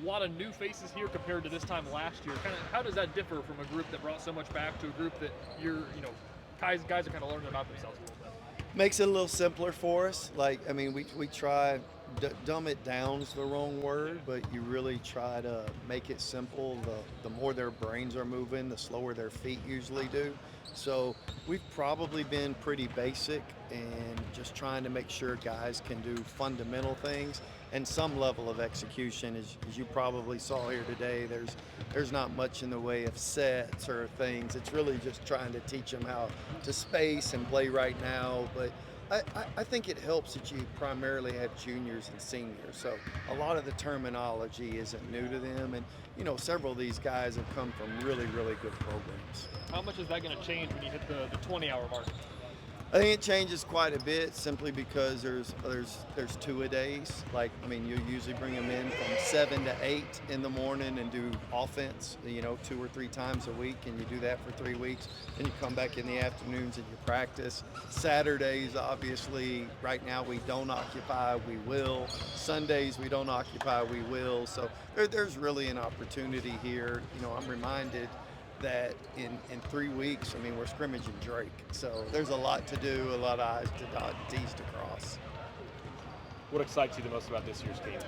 a lot of new faces here compared to this time last year. Kind of, how does that differ from a group that brought so much back to a group that guys are kind of learning about themselves a little bit? Makes it a little simpler for us. Like, I mean, we try, dumb it down is the wrong word, but you really try to make it simple. The more their brains are moving, the slower their feet usually do. So we've probably been pretty basic and just trying to make sure guys can do fundamental things and some level of execution. As you probably saw here today, there's not much in the way of sets or things. It's really just trying to teach them how to space and play right now. But I think it helps that you primarily have juniors and seniors. So a lot of the terminology isn't new to them. And, several of these guys have come from really, really good programs. How much is that going to change when you hit the 20-hour mark? I think it changes quite a bit simply because there's two-a-days. Like, I mean, you usually bring them in from 7 to 8 in the morning and do offense, 2 or 3 times a week, and you do that for 3 weeks. Then you come back in the afternoons and you practice. Saturdays, obviously, right now we don't occupy, we will. Sundays we don't occupy, we will. So there's really an opportunity here. I'm reminded that in 3 weeks, I mean, we're scrimmaging Drake. So there's a lot to do, a lot of I's to dot, T's to cross. What excites you the most about this year's team?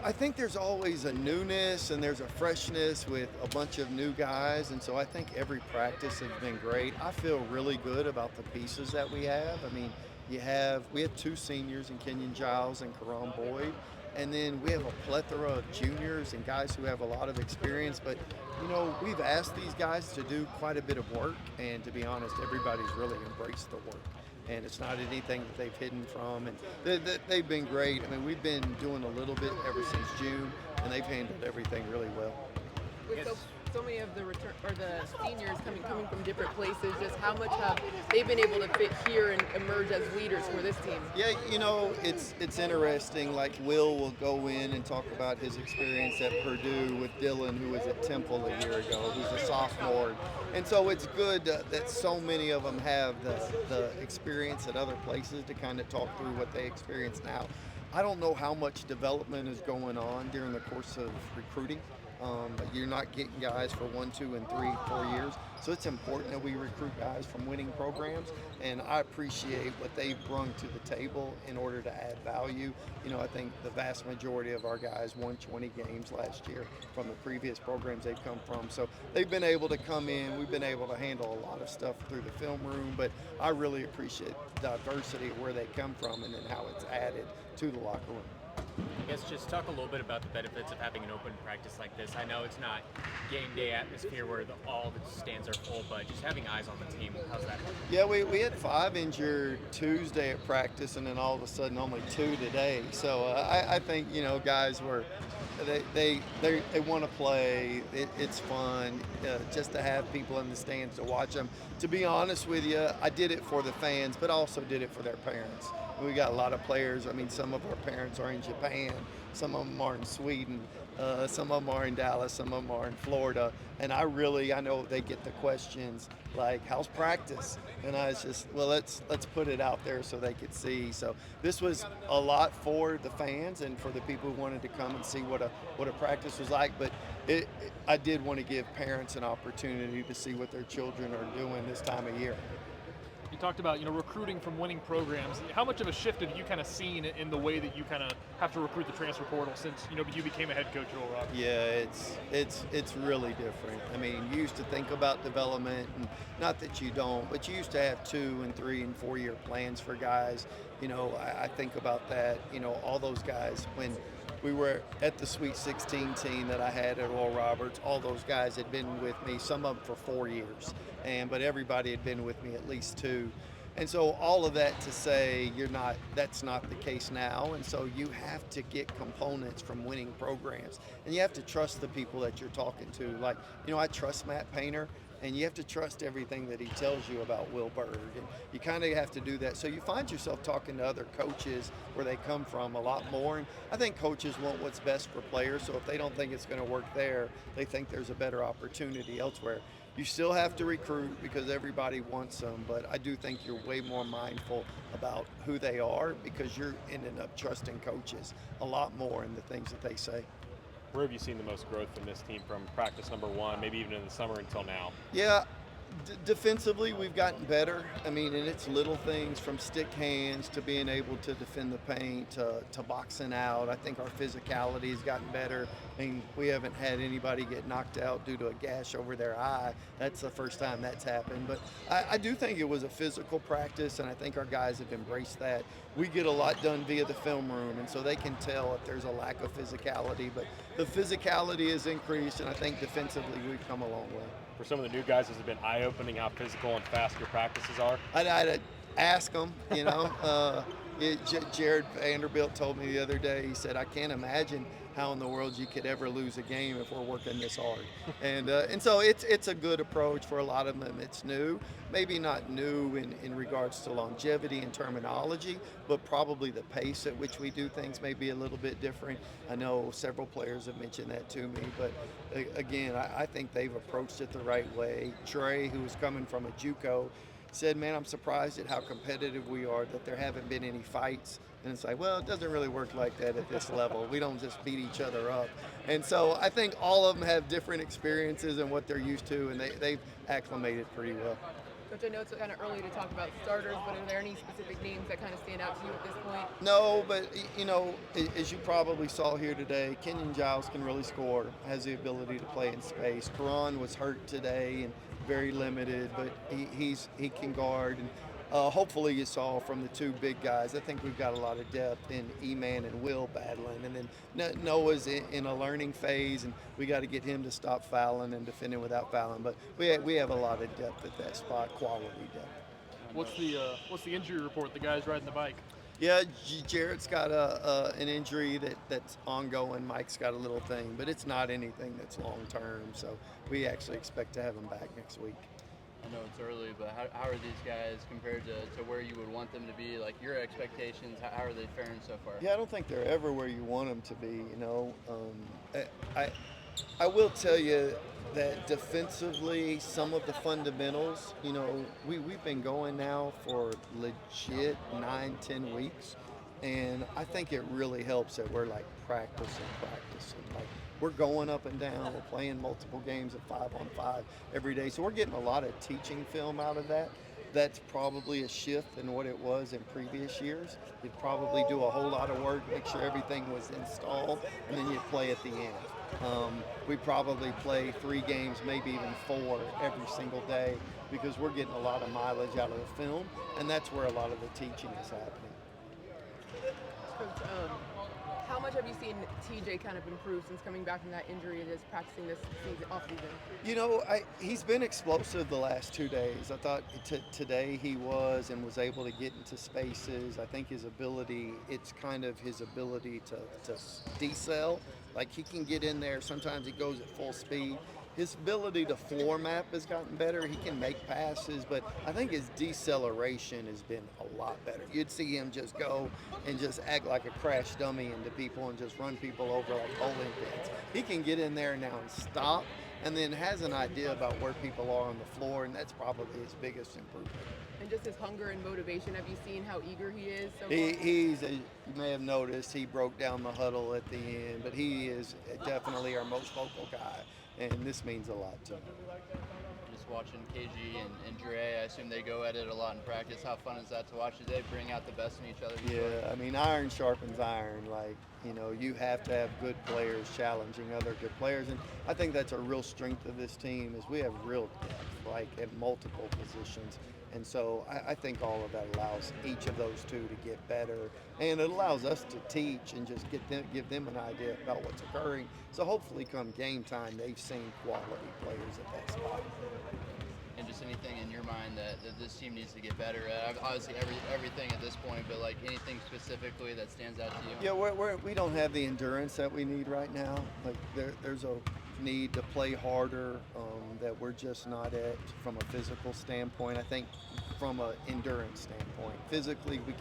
I think there's always a newness and there's a freshness with a bunch of new guys. And so I think every practice has been great. I feel really good about the pieces that we have. I mean, we have 2 seniors in Kenyon Giles and Karan Boyd. And then we have a plethora of juniors and guys who have a lot of experience. But, we've asked these guys to do quite a bit of work. And to be honest, everybody's really embraced the work. And it's not anything that they've hidden from. And they've been great. I mean, we've been doing a little bit ever since June, and they've handled everything really well. With so many of the the seniors coming from different places, just how much have they been able to fit here and emerge as leaders for this team? Yeah, it's interesting. Like, will go in and talk about his experience at Purdue with Dylan, who was at Temple a year ago, who's a sophomore. And so it's good that so many of them have the experience at other places to kind of talk through what they experience now. I don't know how much development is going on during the course of recruiting. But you're not getting guys for 1, 2, and 3, 4 years. So it's important that we recruit guys from winning programs, and I appreciate what they've brought to the table in order to add value. I think the vast majority of our guys won 20 games last year from the previous programs they've come from. So they've been able to come in. We've been able to handle a lot of stuff through the film room, but I really appreciate the diversity of where they come from and then how it's added to the locker room. I guess just talk a little bit about the benefits of having an open practice like this. I know it's not game day atmosphere where all the stands are full, but just having eyes on the team, how's that? Yeah, we had 5 injured Tuesday at practice, and then all of a sudden only 2 today. So I think guys were they want to play. It's fun just to have people in the stands to watch them. To be honest with you, I did it for the fans, but also did it for their parents. We got a lot of players. I mean, some of our parents are in Japan, some of them are in Sweden, some of them are in Dallas, some of them are in Florida. And I know they get the questions like, how's practice? And I was just, well, let's put it out there so they could see. So this was a lot for the fans and for the people who wanted to come and see what a practice was like. But I did want to give parents an opportunity to see what their children are doing this time of year. You talked about recruiting from winning programs. How much of a shift have you kind of seen in the way that you kind of have to recruit the transfer portal since you became a head coach at Oral Roberts? Yeah, it's really different. I mean, you used to think about development, and not that you don't, but you used to have 2 and 3 and 4 year plans for guys. I think about that. All those guys when we were at the Sweet 16 team that I had at Oral Roberts. All those guys had been with me, some of them for 4 years, but everybody had been with me at least 2. And so all of that to say that's not the case now. And so you have to get components from winning programs, and you have to trust the people that you're talking to. Like, I trust Matt Painter. and you have to trust everything that he tells you about Will Berg, and you kind of have to do that. So you find yourself talking to other coaches where they come from a lot more, and I think coaches want what's best for players, so if they don't think it's going to work there, they think there's a better opportunity elsewhere. You still have to recruit because everybody wants them, but I do think you're way more mindful about who they are because you're ending up trusting coaches a lot more in the things that they say. Where have you seen the most growth from this team from practice number one, maybe even in the summer until now? Yeah, defensively we've gotten better. I mean, and it's little things from stick hands to being able to defend the paint to boxing out. I think our physicality has gotten better. I mean, we haven't had anybody get knocked out due to a gash over their eye. That's the first time that's happened. But I do think it was a physical practice, and I think our guys have embraced that. We get a lot done via the film room, and so they can tell if there's a lack of physicality. But the physicality has increased, and I think defensively we've come a long way. For some of the new guys, has it been eye-opening how physical and fast your practices are? I'd ask them, you know. Jared Vanderbilt told me the other day, he said, I can't imagine how in the world you could ever lose a game if we're working this hard. And so it's a good approach for a lot of them. It's new, maybe not new in regards to longevity and terminology, but probably the pace at which we do things may be a little bit different. I know several players have mentioned that to me, but again, I think they've approached it the right way. Trey, who was coming from a JUCO, said, man, I'm surprised at how competitive we are, that there haven't been any fights. And it's like, well, it doesn't really work like that at this level. We don't just beat each other up. And so I think all of them have different experiences and what they're used to, and they've acclimated pretty well. Coach, I know it's kind of early to talk about starters, but are there any specific names that kind of stand out to you at this point? No, but, you know, as you probably saw here today, Kenyon Giles can really score, has the ability to play in space. Karan was hurt today and very limited, but he can guard. And hopefully you saw from the two big guys, I think we've got a lot of depth in E-Man and Will battling. And then Noah's in a learning phase, and we got to get him to stop fouling and defending without fouling. But we have a lot of depth at that spot, quality depth. What's the injury report? The guys riding the bike. Yeah, Jarrett's got an injury that's ongoing. Mike's got a little thing, but it's not anything that's long term. So we actually expect to have him back next week. I know it's early, but how are these guys compared to where you would want them to be? Like your expectations, how are they faring so far? Yeah, I don't think they're ever where you want them to be. You know, I will tell you that defensively, some of the fundamentals, you know, we've been going now for legit 9-10 weeks, and I think it really helps that we're like practicing. Like we're going up and down, we're playing multiple games of 5-on-5 every day, so we're getting a lot of teaching film out of that. That's probably a shift in what it was in previous years. You'd probably do a whole lot of work, make sure everything was installed, and then you'd play at the end. We probably play 3 games, maybe even 4 every single day because we're getting a lot of mileage out of the film, and that's where a lot of the teaching is happening. Coach, how much have you seen TJ kind of improve since coming back from that injury and just practicing this off-season? You know, he's been explosive the last 2 days. I thought today he was able to get into spaces. I think his ability, it's kind of his ability to decel. Like he can get in there. Sometimes he goes at full speed. His ability to floor map has gotten better. He can make passes, but I think his deceleration has been a lot better. You'd see him just go and just act like a crash dummy into people and just run people over like bowling pins. He can get in there now and stop, and then has an idea about where people are on the floor, and that's probably his biggest improvement. And just his hunger and motivation, have you seen how eager he is so far? You may have noticed he broke down the huddle at the end, but he is definitely our most vocal guy, and this means a lot to him. Just watching KG and Dre, I assume they go at it a lot in practice. How fun is that to watch? Do they bring out the best in each other? Yeah, I mean, iron sharpens iron. Like, you know, you have to have good players challenging other good players, and I think that's a real strength of this team is we have real depth, like at multiple positions. And so I think all of that allows each of those two to get better, and it allows us to teach and just give them an idea about what's occurring. So hopefully come game time, they've seen quality players at that spot. And just anything in your mind that this team needs to get better at? Obviously everything at this point, but like anything specifically that stands out to you? Yeah, we don't have the endurance that we need right now. Like there's a need to play harder, that we're just not at from a physical standpoint. I think from an endurance standpoint, physically we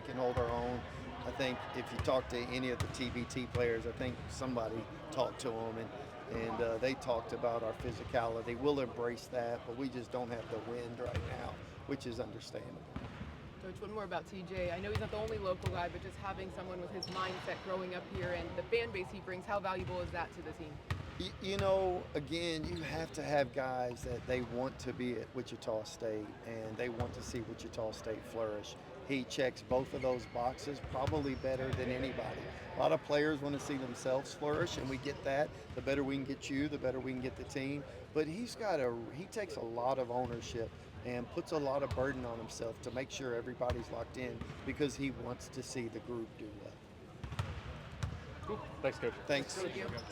can hold our own. I think if you talk to any of the TBT players, I think somebody talked to them and they talked about our physicality. We'll embrace that, but we just don't have the wind right now, which is understandable. Coach, one more about TJ. I know he's not the only local guy, but just having someone with his mindset growing up here and the fan base he brings, how valuable is that to the team? You know, again, you have to have guys that they want to be at Wichita State and they want to see Wichita State flourish. He checks both of those boxes probably better than anybody. A lot of players want to see themselves flourish, and we get that. The better we can get you, the better we can get the team. But he takes a lot of ownership and puts a lot of burden on himself to make sure everybody's locked in because he wants to see the group do well. Cool. Thanks, Coach. Thanks. Thank you.